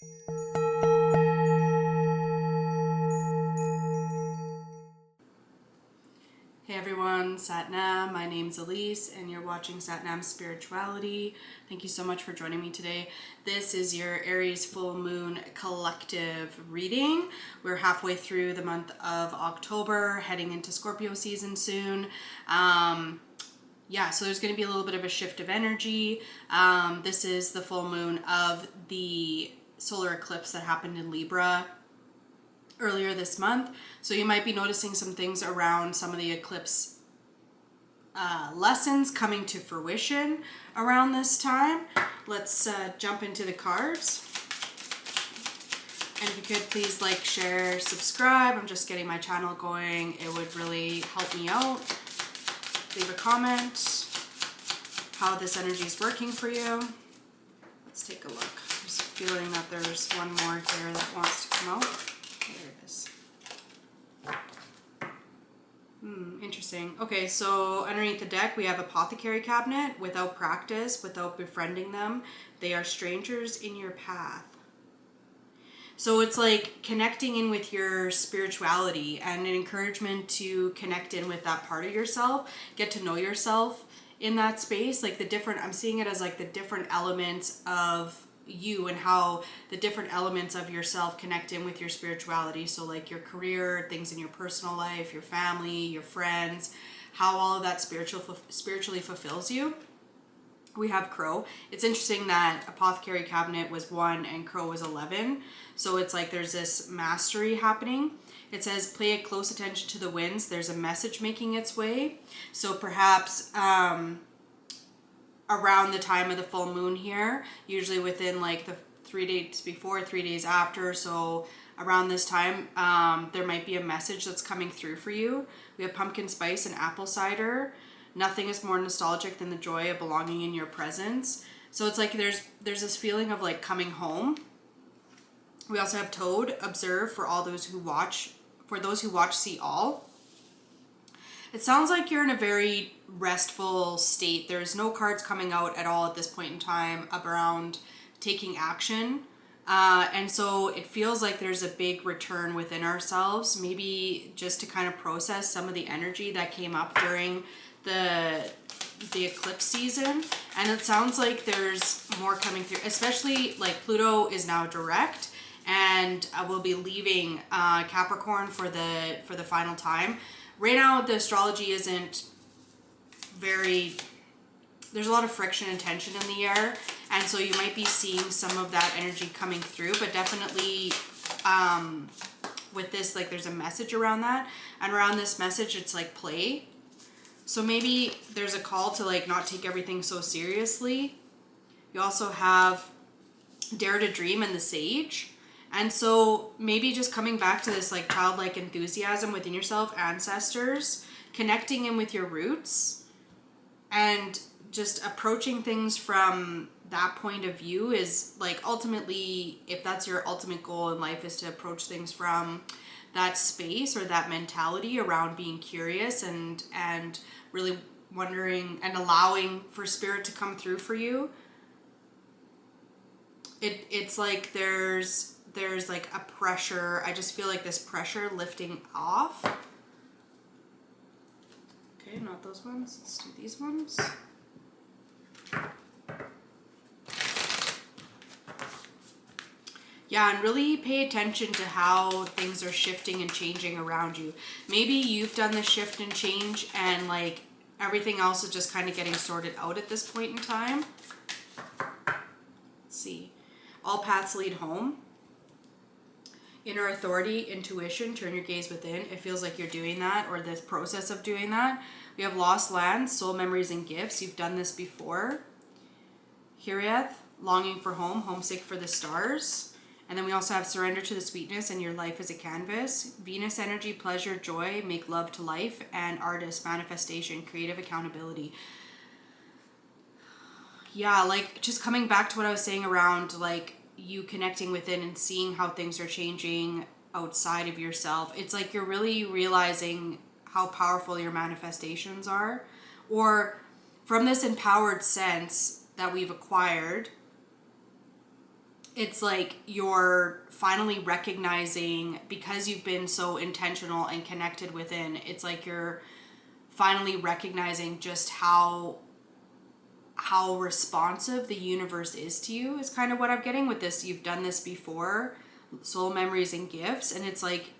Hey everyone, Satnam. My name's Elise and you're watching Satnam Spirituality. Thank you so much for joining me today. This is your Aries full moon collective reading. We're halfway through the month of October, heading into Scorpio season soon. So there's going to be a little bit of a shift of energy. This is the full moon of the solar eclipse that happened in Libra earlier this month. So you might be noticing some things around some of the eclipse lessons coming to fruition around this time. Let's jump into the cards. And if you could please like, share, subscribe. I'm just getting my channel going. It would really help me out. Leave a comment how this energy is working for you. Let's take a look. I'm just feeling that there's one more here that wants to come out. There it is. Interesting. Okay, so underneath the deck we have Apothecary Cabinet. Without practice, without befriending them, they are strangers in your path. So it's like connecting in with your spirituality and an encouragement to connect in with that part of yourself, get to know yourself in that space. Like I'm seeing it as like the different elements of you and how the different elements of yourself connect in with your spirituality. So like your career, things in your personal life, your family, your friends, how all of that spiritually fulfills you. We have Crow. It's interesting that Apothecary Cabinet was 1 and Crow was 11. So it's like there's this mastery happening. It says pay close attention to the winds. There's a message making its way. So perhaps around the time of the full moon here, usually within like the 3 days before, 3 days after. So around this time, there might be a message that's coming through for you. We have pumpkin spice and apple cider. Nothing is more nostalgic than the joy of belonging in your presence. So it's like there's this feeling of like coming home. We also have Toad, observe for those who watch, see all. It sounds like you're in a very restful state. There's no cards coming out at all at this point in time around taking action. And so it feels like there's a big return within ourselves, maybe just to kind of process some of the energy that came up during the eclipse season. And it sounds like there's more coming through, especially like Pluto is now direct and will be leaving Capricorn for the final time. Right now the astrology isn't there's a lot of friction and tension in the air, and so you might be seeing some of that energy coming through, but definitely with this, like there's a message around that, and around this message it's like play. So maybe there's a call to like not take everything so seriously. You also have Dare to Dream and the Sage. And so maybe just coming back to this like childlike enthusiasm within yourself, ancestors, connecting in with your roots, and just approaching things from that point of view is like ultimately, if that's your ultimate goal in life, is to approach things from that space or that mentality around being curious and really wondering and allowing for spirit to come through for you. It's like there's like a pressure. I just feel like this pressure lifting off. Okay, not those ones. Let's do these ones. Yeah, and really pay attention to how things are shifting and changing around you. Maybe you've done the shift and change and like everything else is just kind of getting sorted out at this point in time. Let's see. All paths lead home. Inner authority, intuition, turn your gaze within. It feels like you're doing that, or this process of doing that. We have lost lands, soul memories and gifts. You've done this before. Hiriath, longing for home, homesick for the stars. And then we also have surrender to the sweetness and your life is a canvas. Venus energy, pleasure, joy, make love to life. And artist, manifestation, creative accountability. Yeah, like just coming back to what I was saying around like you connecting within and seeing how things are changing outside of yourself. It's like you're really realizing how powerful your manifestations are, or from this empowered sense that we've acquired, it's like you're finally recognizing, because you've been so intentional and connected within, it's like you're finally recognizing just how responsive the universe is to you, is kind of what I'm getting with this. You've done this before, soul memories and gifts, and it's like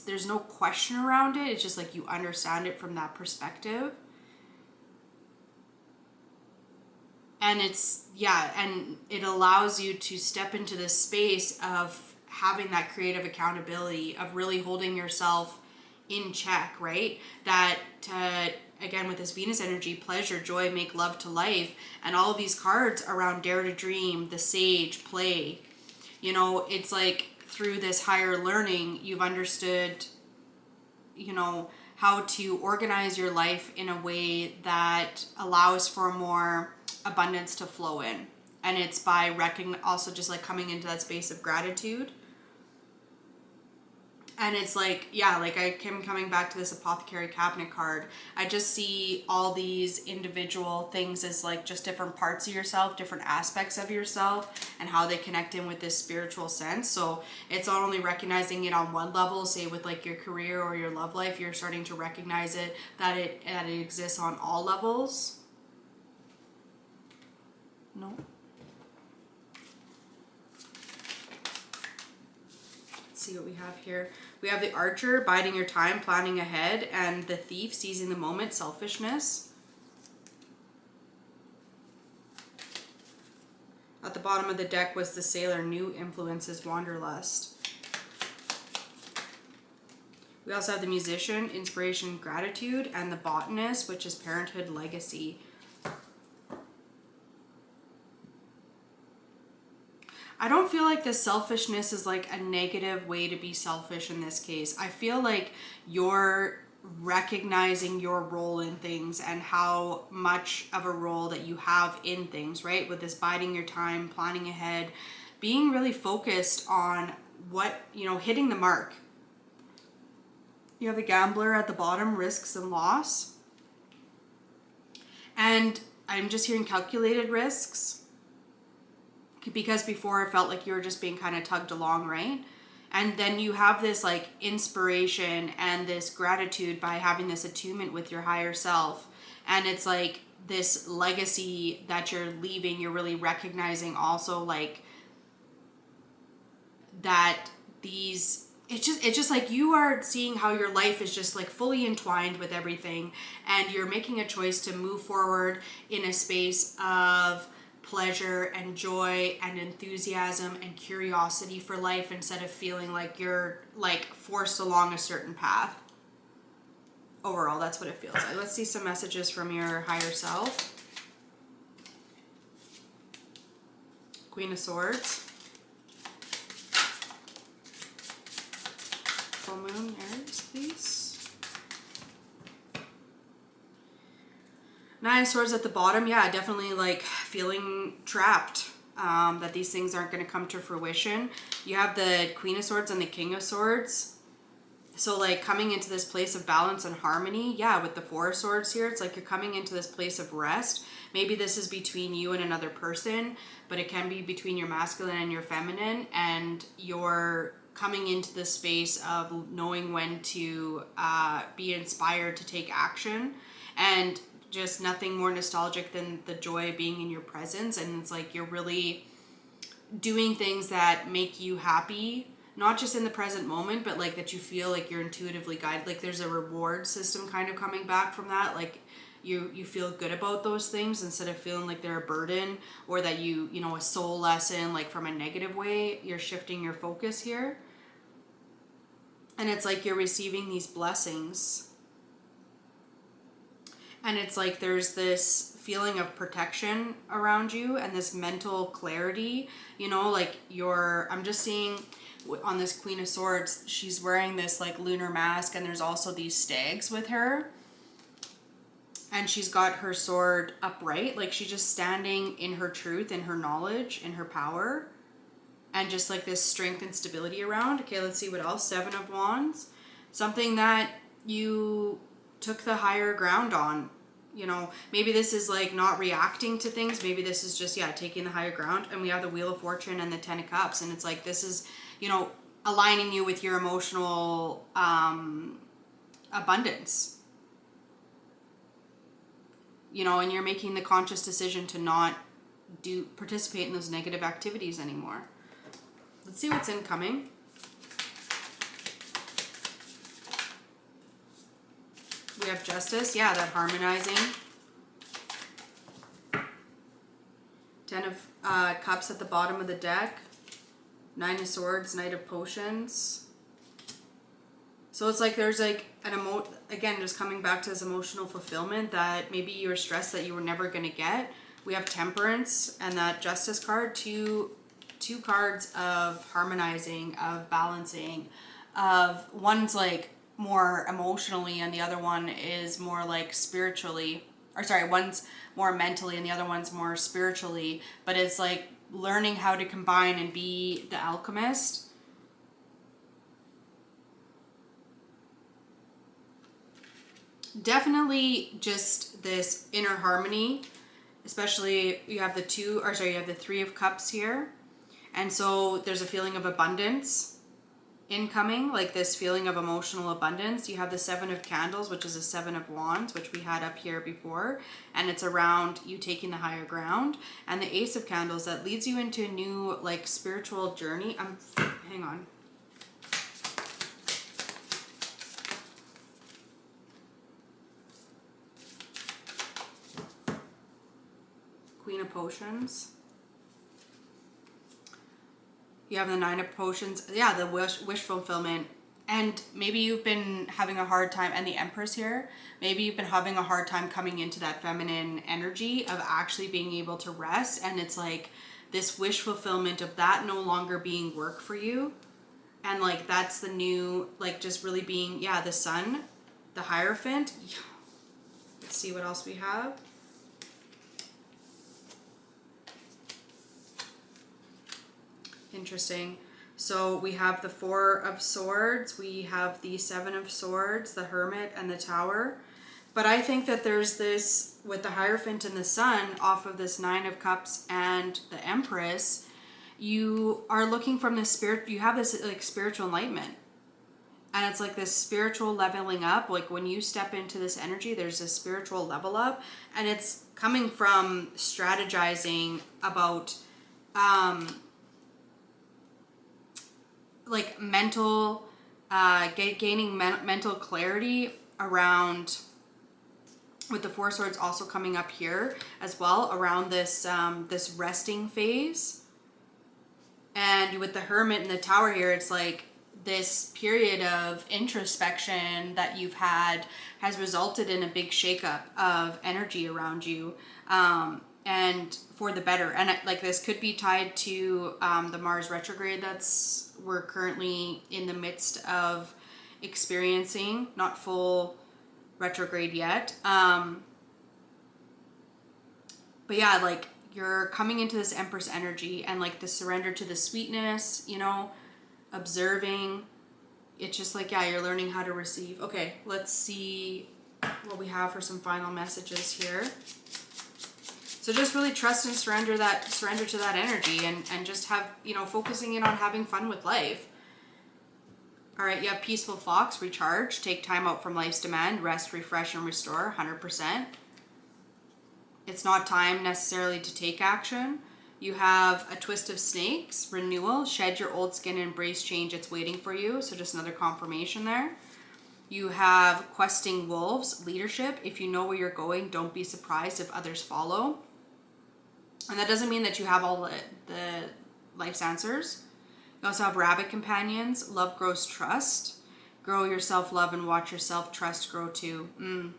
there's no question around it. It's just like you understand it from that perspective. And and it allows you to step into this space of having that creative accountability, of really holding yourself in check, right? That again, with this Venus energy, pleasure, joy, make love to life, and all of these cards around dare to dream, the sage, play, it's like through this higher learning, you've understood, how to organize your life in a way that allows for more abundance to flow in. And it's by also just like coming into that space of gratitude. And it's like, yeah, like I keep coming back to this apothecary cabinet card. I just see all these individual things as like just different parts of yourself, different aspects of yourself, and how they connect in with this spiritual sense. So it's not only recognizing it on one level, say with like your career or your love life, you're starting to recognize it, that it exists on all levels. No. See what we have here. We have the Archer, biding your time, planning ahead, and the Thief, seizing the moment, selfishness. At the bottom of the deck was the Sailor, new influences, wanderlust. We also have the Musician, inspiration, gratitude, and the Botanist, which is parenthood, legacy. I don't feel like this selfishness is like a negative way to be selfish in this case. I feel like you're recognizing your role in things and how much of a role that you have in things, right? With this biding your time, planning ahead, being really focused on what, hitting the mark. You have the Gambler at the bottom, risks and loss. And I'm just hearing calculated risks, because before it felt like you were just being kind of tugged along, right? And then you have this like inspiration and this gratitude by having this attunement with your higher self. And it's like this legacy that you're leaving, you're really recognizing also like that it's just like you are seeing how your life is just like fully entwined with everything, and you're making a choice to move forward in a space of pleasure and joy and enthusiasm and curiosity for life, instead of feeling like you're like forced along a certain path. Overall, that's what it feels like. Let's see some messages from your higher self. Queen of Swords. Full moon, Aries, please. Nine of Swords at the bottom. Yeah, definitely like feeling trapped, that these things aren't going to come to fruition. You have the Queen of Swords and the King of Swords. So like coming into this place of balance and harmony. Yeah, with the Four of Swords here, it's like you're coming into this place of rest. Maybe this is between you and another person, but it can be between your masculine and your feminine, and you're coming into the space of knowing when to be inspired to take action, and just nothing more nostalgic than the joy of being in your presence. And it's like you're really doing things that make you happy, not just in the present moment, but like that you feel like you're intuitively guided. Like there's a reward system kind of coming back from that. Like you feel good about those things instead of feeling like they're a burden, or that a soul lesson, like from a negative way. You're shifting your focus here. And it's like you're receiving these blessings. And it's like there's this feeling of protection around you and this mental clarity, like I'm just seeing on this Queen of Swords, she's wearing this like lunar mask, and there's also these stags with her. And she's got her sword upright, like she's just standing in her truth, in her knowledge, in her power. And just like this strength and stability around. Okay, let's see what else. Seven of Wands. Something that you took the higher ground on. You know, maybe this is like not reacting to things. Maybe this is just, yeah, taking the higher ground. And we have the Wheel of Fortune and the Ten of Cups. And it's like, this is, you know, aligning you with your emotional abundance. You know, and you're making the conscious decision to not participate in those negative activities anymore. Let's see what's incoming. We have Justice. Yeah, that harmonizing. Ten of Cups at the bottom of the deck. Nine of Swords, Knight of Potions. So it's like there's like again, just coming back to this emotional fulfillment that maybe you were stressed that you were never going to get. We have Temperance and that Justice card. Two cards of harmonizing, of balancing, of one's like more emotionally and the other one is more like spiritually, or sorry, one's more mentally and the other one's more spiritually, but it's like learning how to combine and be the alchemist. Definitely just this inner harmony, especially you have the Three of Cups here. And so there's a feeling of abundance incoming, like this feeling of emotional abundance. You have the Seven of Candles, which is a Seven of Wands, which we had up here before, and it's around you taking the higher ground. And the Ace of Candles, that leads you into a new like spiritual journey. Hang on. Queen of Potions. You have the Nine of Potions. Yeah, the wish fulfillment. And maybe you've been having a hard time, and the Empress here, maybe you've been having a hard time coming into that feminine energy of actually being able to rest. And it's like this wish fulfillment of that no longer being work for you. And like that's the new, like just really being, yeah, the Sun, the Hierophant. Let's see what else we have. Interesting. So we have the Four of Swords, we have the Seven of Swords, the Hermit, and the Tower. But I think that there's this, with the Hierophant and the Sun, off of this Nine of Cups and the Empress, you are looking from this spirit, you have this like spiritual enlightenment. And it's like this spiritual leveling up. Like when you step into this energy, there's a spiritual level up. And it's coming from strategizing about like mental, gaining mental clarity around, with the Four Swords also coming up here as well, around this this resting phase. And with the Hermit and the Tower here, it's like this period of introspection that you've had has resulted in a big shakeup of energy around you, and for the better. And like this could be tied to the Mars retrograde we're currently in the midst of experiencing, not full retrograde yet. But yeah, like you're coming into this Empress energy and like the surrender to the sweetness, you know, observing. It's just like, yeah, you're learning how to receive. Okay, let's see what we have for some final messages here. So just really trust and surrender to that energy, and just have, you know, focusing in on having fun with life. All right, you have Peaceful Fox, recharge, take time out from life's demand, rest, refresh, and restore, 100%. It's not time necessarily to take action. You have a Twist of Snakes, renewal, shed your old skin and embrace change, it's waiting for you. So just another confirmation there. You have Questing Wolves, leadership, if you know where you're going, don't be surprised if others follow. And that doesn't mean that you have all the life's answers. You also have Rabbit Companions, love grows trust. Grow your self-love and watch your self-trust grow too. And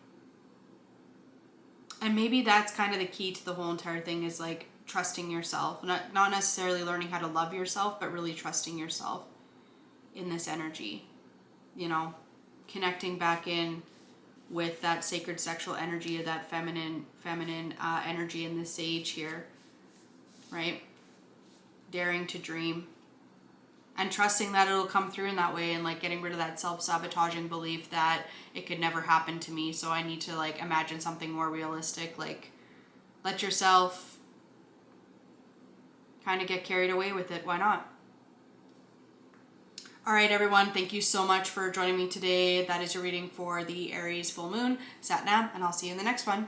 maybe that's kind of the key to the whole entire thing, is like trusting yourself. Not necessarily learning how to love yourself, but really trusting yourself in this energy. You know, connecting back in with that sacred sexual energy, of that feminine energy in the Sage here, right? Daring to dream. and trusting that it'll come through in that way, and like getting rid of that self-sabotaging belief that it could never happen to me. So I need to like imagine something more realistic. Like, let yourself kind of get carried away with it. Why not? All right, everyone. Thank you so much for joining me today. That is your reading for the Aries full moon, Sat Nam, and I'll see you in the next one.